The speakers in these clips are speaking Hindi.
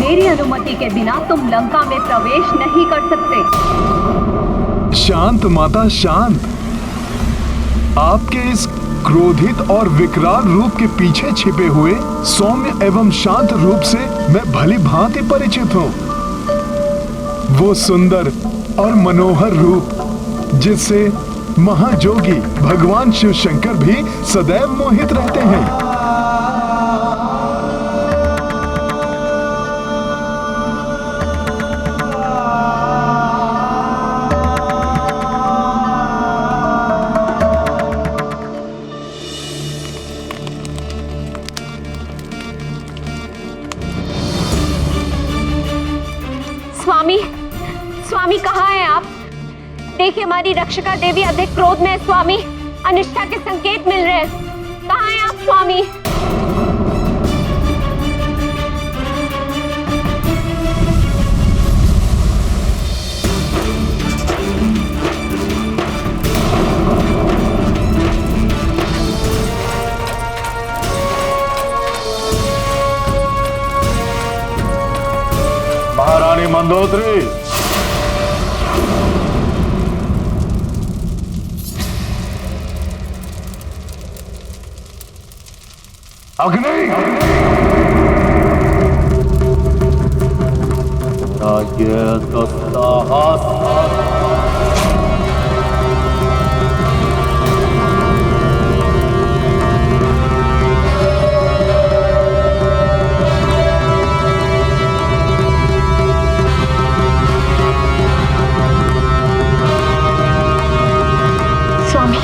मेरी अनुमति के बिना तुम लंका में प्रवेश नहीं कर सकते। शांत माता, शांत। आपके इस क्रोधित और विकराल रूप के पीछे छिपे हुए सौम्य एवं शांत रूप से मैं भली भांति परिचित हूँ। वो सुंदर और मनोहर रूप जिससे महाजोगी भगवान शिव शंकर भी सदैव मोहित रहते हैं। स्वामी, स्वामी कहाँ हैं आप? देखिए हमारी रक्षिका देवी अधिक क्रोध में है स्वामी, अनिष्टा के संकेत मिल रहे हैं। कहाँ हैं आप स्वामी? महारानी मंदोदरी, अग्नि, राज्य दुस्साहस। स्वामी,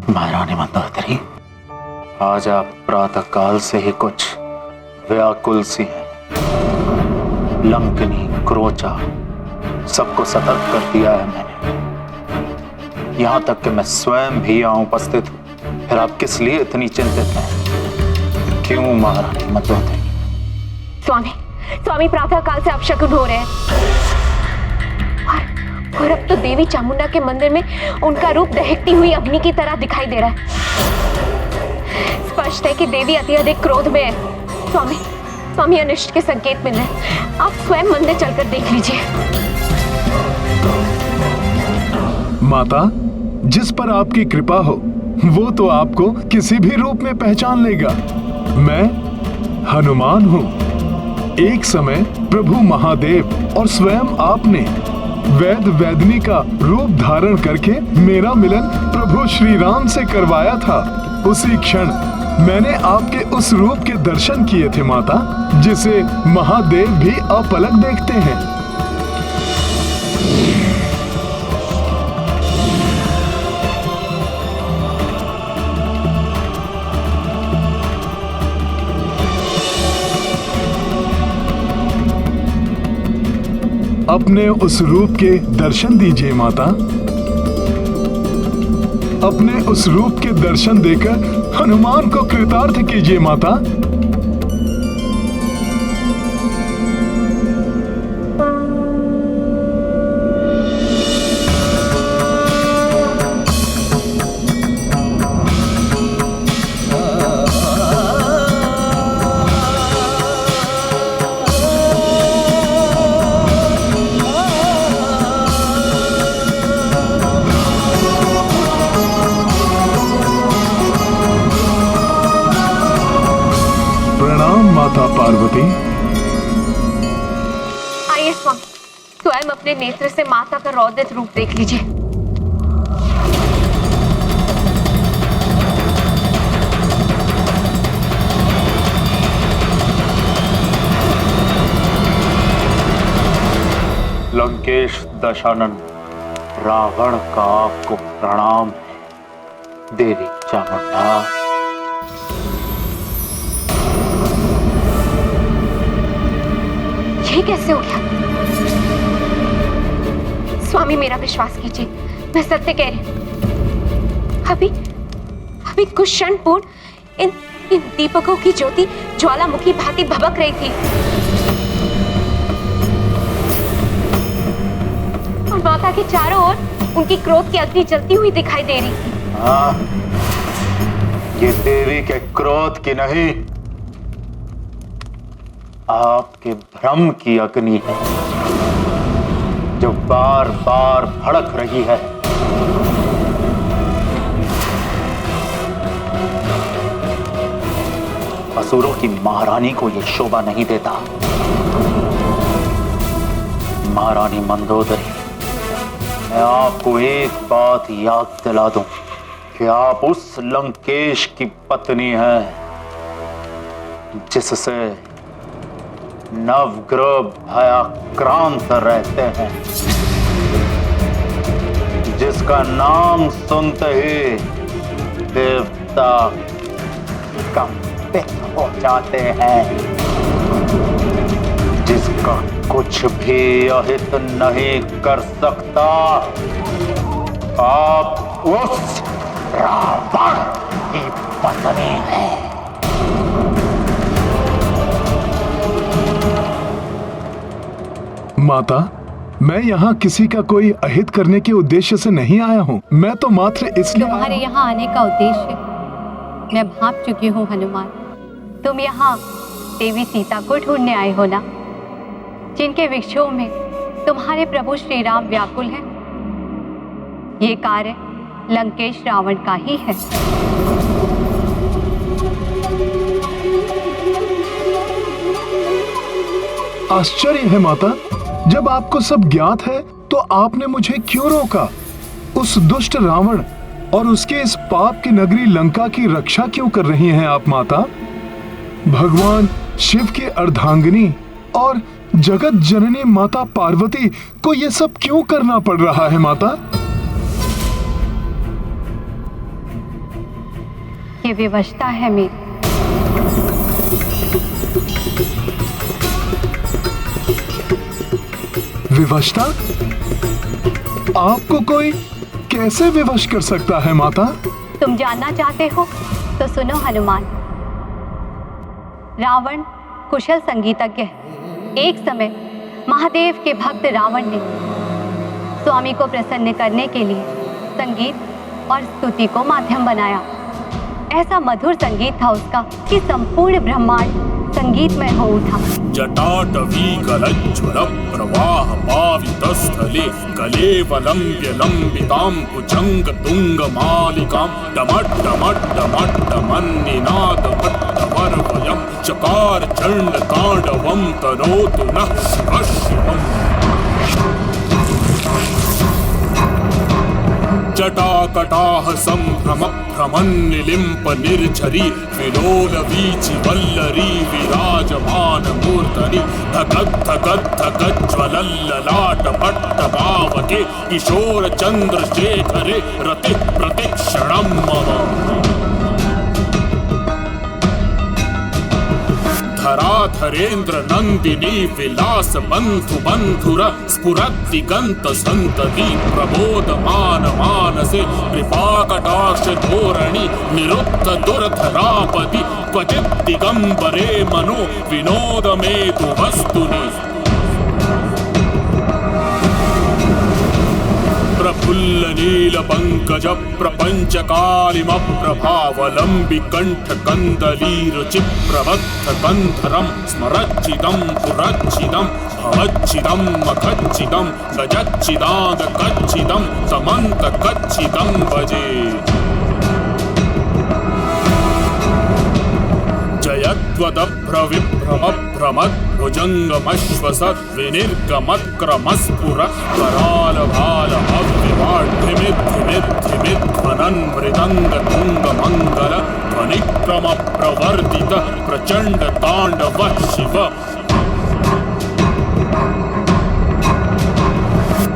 महारानी मंदोदरी, आज आप प्रातः काल से ही कुछ व्याकुल सी हैं। लंकनी, क्रोचा सबको सतर्क कर दिया है मैंने। यहां तक कि मैं स्वयं भी यहां उपस्थित हूं। फिर आप किस लिए इतनी चिंतित हैं? क्यों महारानी मंदोदरी? स्वामी, स्वामी प्रातः काल से अपशकुन हो रहे हैं और अब तो देवी चामुंडा के मंदिर में उनका रूप दहकती हुई अग्नि की तरह दिखाई दे रहा है। स्पष्ट है कि देवी अति अधिक क्रोध में है। स्वामी, स्वामी अनिष्ट के संकेत मिल रहे हैं। आप स्वयं मंदिर चलकर देख लीजिए। माता, जिस पर आपकी कृपा हो वो तो आपको किसी भी रूप में पहचान लेगा। मैं हनुमान हूँ। एक समय प्रभु महादेव और स्वयं आपने वैद वैदनी का रूप धारण करके मेरा मिलन प्रभु श्री राम से करवाया था। उसी क्षण मैंने आपके उस रूप के दर्शन किए थे माता, जिसे महादेव भी अपलक देखते हैं। अपने उस रूप के दर्शन दीजिए माता। अपने उस रूप के दर्शन देकर हनुमान को कृतार्थ कीजिए माता। माता पार्वती, आइए स्वामी, स्वयं अपने नेत्र से माता का रौद्र रूप देख लीजिए। लंकेश दशानन, रावण का आपको प्रणाम है। देवी चामुंडा, ये कैसे हो गया? स्वामी मेरा विश्वास कीजिए, मैं सत्य कह रही हूं। अभी कुछ क्षण पूर्व इन दीपकों की ज्योति ज्वालामुखी भांति भभक रही थी और माता के चारों ओर उनकी क्रोध की अग्नि जलती हुई दिखाई दे रही थी। हाँ, ये देवी के क्रोध की नहीं, आपके भ्रम की अग्नि है जो बार बार भड़क रही है। असुरों की महारानी को यह शोभा नहीं देता। महारानी मंदोदरी, मैं आपको एक बात याद दिला दूं कि आप उस लंकेश की पत्नी हैं जिससे नवग्रह भयाक्रांत रहते हैं, जिसका नाम सुनते ही देवता कंपित हो जाते हैं, जिसका कुछ भी अहित नहीं कर सकता। आप उस रावण की पत्नी हैं। माता, मैं यहाँ किसी का कोई अहित करने के उद्देश्य से नहीं आया हूँ। मैं तो मात्र इसलिए तुम्हारे यहाँ आने का उद्देश्य मैं भाप चुकी हूँ हनुमान। तुम यहाँ देवी सीता को ढूंढने आए हो ना, जिनके विक्षोभ में तुम्हारे प्रभु श्री राम व्याकुल हैं। ये कार्य लंकेश रावण का ही है। आश्चर्य है माता, जब आपको सब ज्ञात है तो आपने मुझे क्यों रोका? उस दुष्ट रावण और उसके इस पाप की नगरी लंका की रक्षा क्यों कर रही हैं आप माता? भगवान शिव की अर्धांगिनी और जगत जननी माता पार्वती को यह सब क्यों करना पड़ रहा है माता? ये विवशता है मेरी। विवशता? आपको कोई कैसे विवश कर सकता है माता? तुम जानना चाहते हो तो सुनो हनुमान। रावण कुशल संगीतज्ञ है। एक समय महादेव के भक्त रावण ने स्वामी को प्रसन्न करने के लिए संगीत और स्तुति को माध्यम बनाया। ऐसा मधुर संगीत था उसका कि संपूर्ण ब्रह्मांड संगीतमय हो उठा। जटाटवी गलज्ज्वल प्रवाह पावितस्थले कलेवलम्ब्य लम्बितां भुजंग तुंग मालिकां डमड्डमड्डमड्डमन्निनाद भट्टवर्वयं चकार चंड तांडवं तनोतु नः शिवः शिवम्। जटाकटाह संभ्रम भ्रमन्निलिम्प निर्झरी विलोल वीचि वल्लरी विराजमान मूर्धनि धगद्धगद्धगज्ज्वलल्ललाट पट्टपावके किशोर चंद्रशेखरे रतिः प्रतिक्षणं मम। धराधरेन्द्र नंदिनी विलास बंधु बंधुर स्फुरद्दिगंत संतति प्रबोधमान मानसे कृपाकटाक्ष धोरणि निरुद्ध दुर्धरापति क्वचित् दिगंबरे मनो विनोदमेतु वस्तुनि। प्रफुल्ल नील पंकज प्रपंच कालिम प्रभावलंबि कंठ कंदलीर चिप्रबद्ध कंधरम स्मरच्चिदं पुरच्चिदं भवच्चिदं मखच्चिदं गजच्चिदाद कच्चिदं समन्त कच्चिदं भजे। जयत्वदभ्रविभ्रमभ्रमद्भुजङ्गमश्वसत् विनिर्गमत्क्रमस्फुर करालभालमव्यवाढ्यमिद्धिमिद्धिमिध्वनन् मृदङ्गतुङ्गमङ्गल ध्वनिक्रमप्रवर्धित प्रचण्ड ताण्डवः शिव।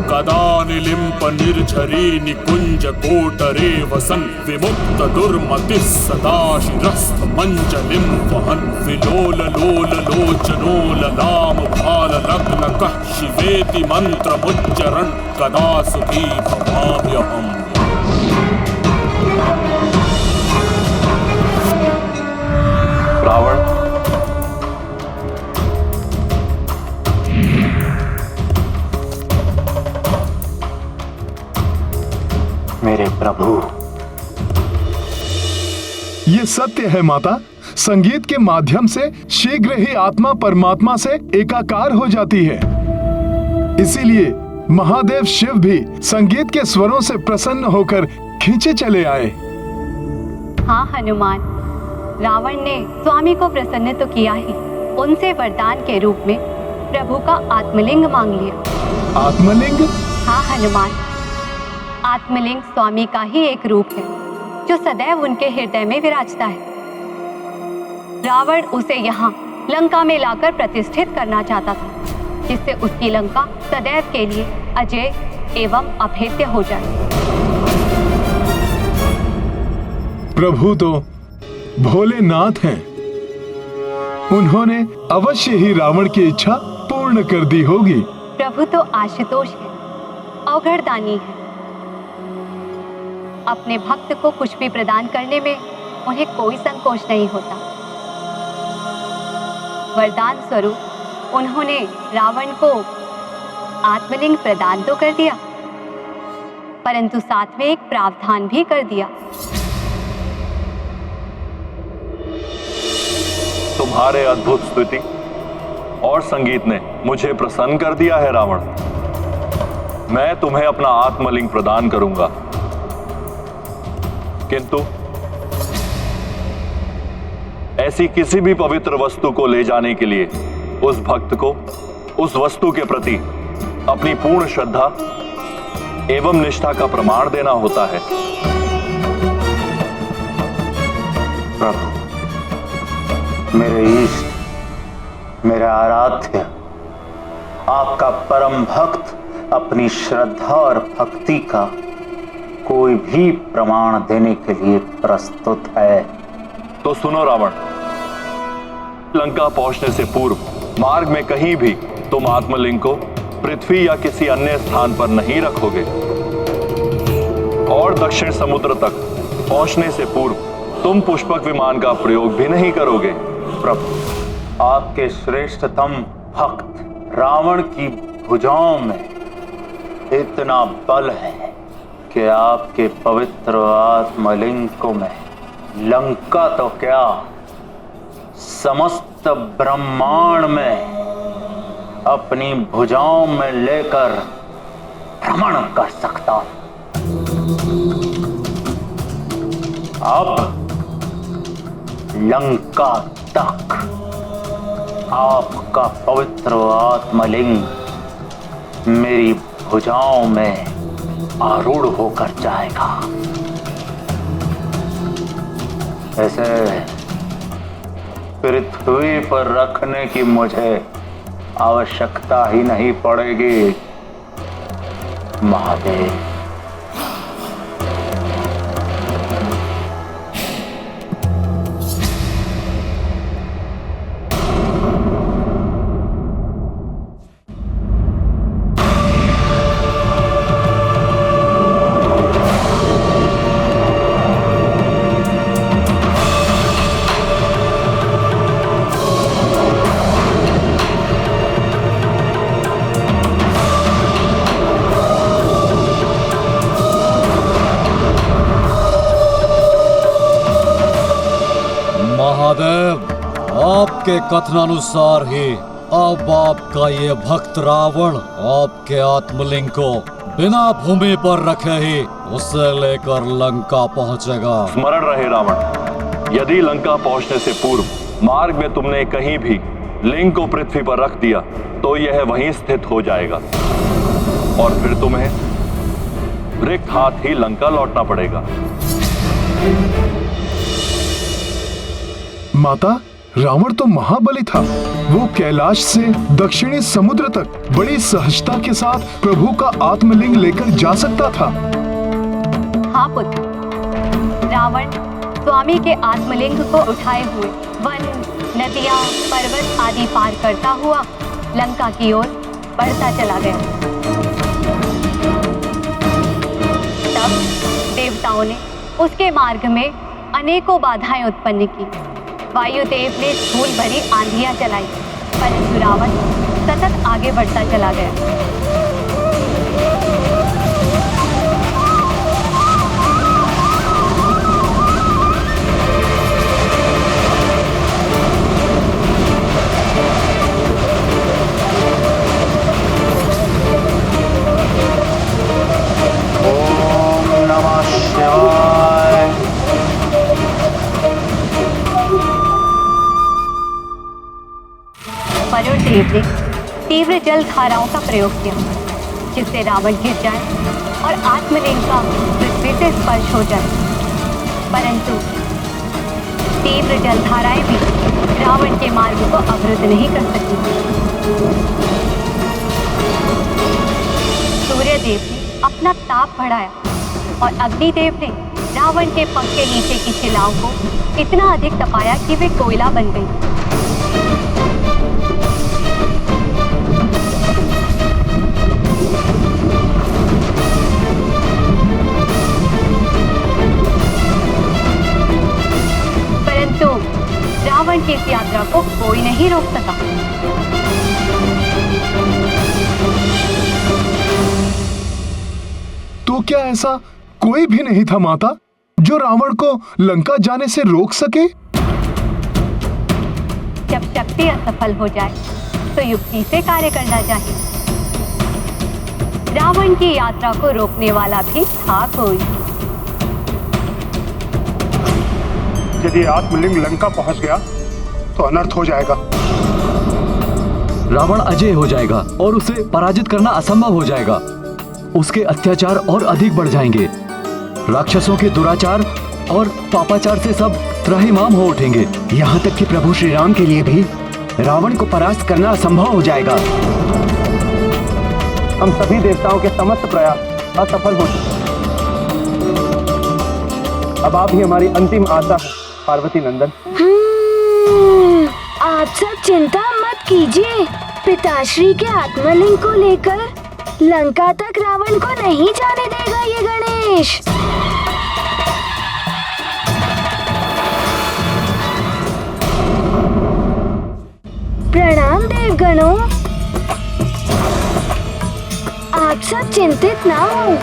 कदा निलिम्प निर्झरी निकुंज कोटरे वसन् विमुक्त दुर्मतिः सदा शिरस्थ मंजलिं वहन् विलोल लोल लोचनो ललाम भाल लग्नकः शिवेति मंत्रमुच्चरन् कदा सुखी भवाम्यहम्। रावण, मेरे प्रभु, ये सत्य है माता, संगीत के माध्यम से शीघ्र ही आत्मा परमात्मा से एकाकार हो जाती है। इसीलिए महादेव शिव भी संगीत के स्वरों से प्रसन्न होकर खींचे चले आए। हाँ हनुमान, रावण ने स्वामी को प्रसन्न तो किया ही, उनसे वरदान के रूप में प्रभु का आत्मलिंग मांग लिया। आत्मलिंग? हाँ हनुमान, आत्मलिंग स्वामी का ही एक रूप है जो सदैव उनके हृदय में विराजता है। रावण उसे यहाँ लंका में लाकर प्रतिष्ठित करना चाहता था, जिससे उसकी लंका सदैव के लिए अजय एवं अभेद्य हो जाए। प्रभु तो भोलेनाथ हैं, उन्होंने अवश्य ही रावण की इच्छा पूर्ण कर दी होगी। प्रभु तो आशुतोष है, अवघड़दानी है। अपने भक्त को कुछ भी प्रदान करने में उन्हें कोई संकोच नहीं होता। वरदान स्वरूप उन्होंने रावण को आत्मलिंग प्रदान तो कर दिया, परंतु साथ में एक प्रावधान भी कर दिया। तुम्हारे अद्भुत स्तुति और संगीत ने मुझे प्रसन्न कर दिया है रावण। मैं तुम्हें अपना आत्मलिंग प्रदान करूंगा, किंतु ऐसी किसी भी पवित्र वस्तु को ले जाने के लिए उस भक्त को उस वस्तु के प्रति अपनी पूर्ण श्रद्धा एवं निष्ठा का प्रमाण देना होता है। प्रभु, मेरे इष्ट, मेरे आराध्य, आपका परम भक्त अपनी श्रद्धा और भक्ति का कोई भी प्रमाण देने के लिए प्रस्तुत है। तो सुनो रावण, लंका पहुंचने से पूर्व मार्ग में कहीं भी तुम आत्मलिंग को पृथ्वी या किसी अन्य स्थान पर नहीं रखोगे, और दक्षिण समुद्र तक पहुंचने से पूर्व तुम पुष्पक विमान का प्रयोग भी नहीं करोगे। प्रभु, आपके श्रेष्ठतम भक्त रावण की भुजाओं में इतना बल है कि आपके पवित्र आत्मलिंग को मैं लंका तो क्या, समस्त ब्रह्मांड में अपनी भुजाओं में लेकर भ्रमण कर सकता हूं। अब लंका तक आपका पवित्र आत्मलिंग मेरी भुजाओं में आरूढ़ होकर जाएगा। ऐसे पृथ्वी पर रखने की मुझे आवश्यकता ही नहीं पड़ेगी महादेव। महादेव, आपके कथनानुसार ही अब आपका ये भक्त रावण आपके आत्मलिंग को बिना भूमि पर रखे ही उसे लेकर लंका पहुंचेगा। स्मरण रहे रावण, यदि लंका पहुंचने से पूर्व मार्ग में तुमने कहीं भी लिंग को पृथ्वी पर रख दिया तो यह वहीं स्थित हो जाएगा और फिर तुम्हें रिक्त हाथ ही लंका लौटना पड़ेगा। माता, रावण तो महाबली था। वो कैलाश से दक्षिणी समुद्र तक बड़ी सहजता के साथ प्रभु का आत्मलिंग लेकर जा सकता था। हाँ पुत्र, रावण स्वामी के आत्मलिंग को उठाए हुए वन, नदियां, पर्वत आदि पार करता हुआ लंका की ओर बढ़ता चला गया। तब देवताओं ने उसके मार्ग में अनेकों बाधाएं उत्पन्न की। वायुदेव ने धूल भरी आंधियां चलाई, परंतु रावण सतत आगे बढ़ता चला गया। शिव ने तीव्र जल धाराओं का प्रयोग किया, जिससे रावण गिर जाए और आत्मलिंग का पृथ्वी से स्पर्श हो जाए। परंतु तीव्र जल धाराएं भी रावण के मार्ग को अवरुद्ध नहीं कर सकी। सूर्यदेव ने अपना ताप बढ़ाया और अग्निदेव ने रावण के पंख के नीचे की शिलाओं को इतना अधिक तपाया कि वे कोयला बन गई। परंतु रावण की इस यात्रा को कोई नहीं रोक सका। तो क्या ऐसा कोई भी नहीं था माता जो रावण को लंका जाने से रोक सके? जब शक्ति असफल हो जाए तो युक्ति से कार्य करना चाहिए। रावण की यात्रा को रोकने वाला भी था कोई। यदि आत्मलिंग लंका पहुंच गया तो अनर्थ हो जाएगा। रावण अजय हो जाएगा और उसे पराजित करना असंभव हो जाएगा। उसके अत्याचार और अधिक बढ़ जाएंगे। राक्षसों के दुराचार और पापाचार से सब त्राहिमाम हो उठेंगे। यहाँ तक कि प्रभु श्री राम के लिए भी रावण को परास्त करना असंभव हो जाएगा। हम सभी देवताओं के समस्त प्रयास असफल हो चुके। अब आप ही हमारी अंतिम आशा है पार्वती नंदन। आप सब चिंता मत कीजिए। पिताश्री के आत्मलिंग को लेकर लंका तक रावण को नहीं जाने देगा ये गणेश। प्रणाम देवगणों। आप सब चिंतित ना हो।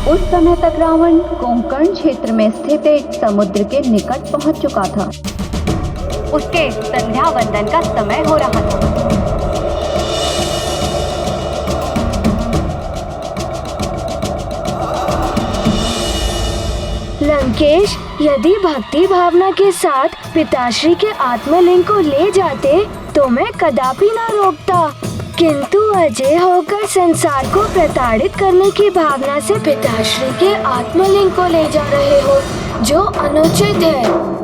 उस समय तक रावण कोंकण क्षेत्र में स्थित एक समुद्र के निकट पहुंच चुका था। उसके संध्या वंदन का समय हो रहा था। लंकेश, यदि भक्ति भावना के साथ पिताश्री के आत्मलिंग को ले जाते तो मैं कदापि न रोकता, किंतु अजय होकर संसार को प्रताड़ित करने की भावना से पिताश्री के आत्मलिंग को ले जा रहे हो, जो अनुचित है।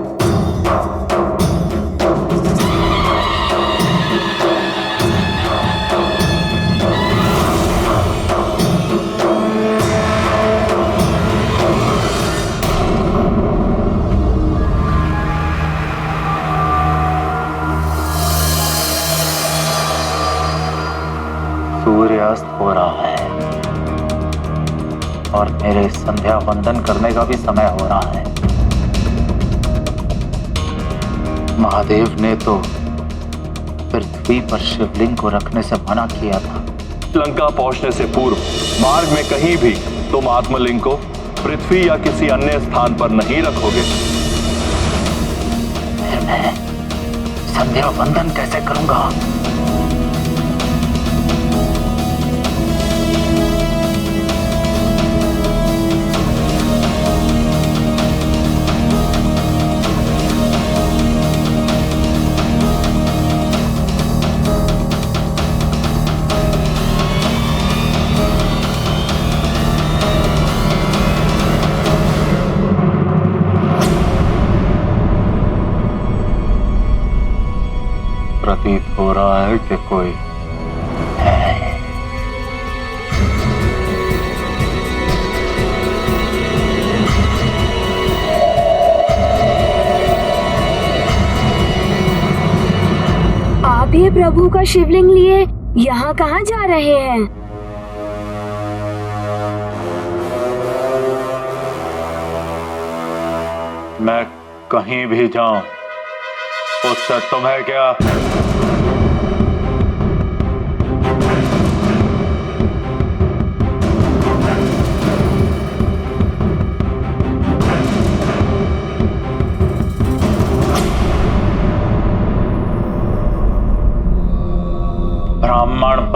सूर्यास्त हो रहा है और मेरे संध्या वंदन करने का भी समय हो रहा है। महादेव ने तो पृथ्वी पर शिवलिंग को रखने से मना किया था। लंका पहुंचने से पूर्व मार्ग में कहीं भी तुम आत्मलिंग को पृथ्वी या किसी अन्य स्थान पर नहीं रखोगे। फिर मैं संध्या वंदन कैसे करूंगा? प्रतीत हो रहा है कि कोई है। आप ये प्रभु का शिवलिंग लिए यहाँ कहाँ जा रहे हैं? मैं कहीं भी जाऊं उससे तुम्हें क्या?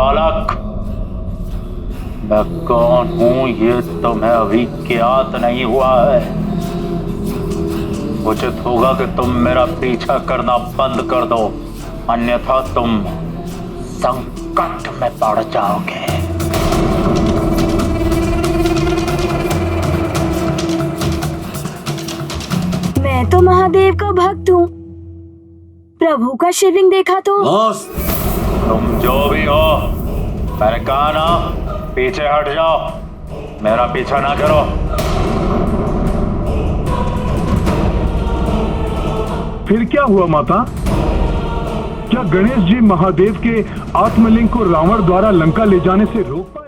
बालक, मैं कौन हूं ये तुम्हें अभी ज्ञात नहीं हुआ है। उचित होगा कि तुम मेरा पीछा करना बंद कर दो, अन्यथा तुम संकट में पड़ जाओगे। मैं तो महादेव का भक्त हूँ। प्रभु का शिवलिंग देखा तो बस तुम जो भी हो, मैंने कहा ना, पीछे हट जाओ, मेरा पीछा ना करो। फिर क्या हुआ माता? क्या गणेश जी महादेव के आत्मलिंग को रावण द्वारा लंका ले जाने से रोक पाए?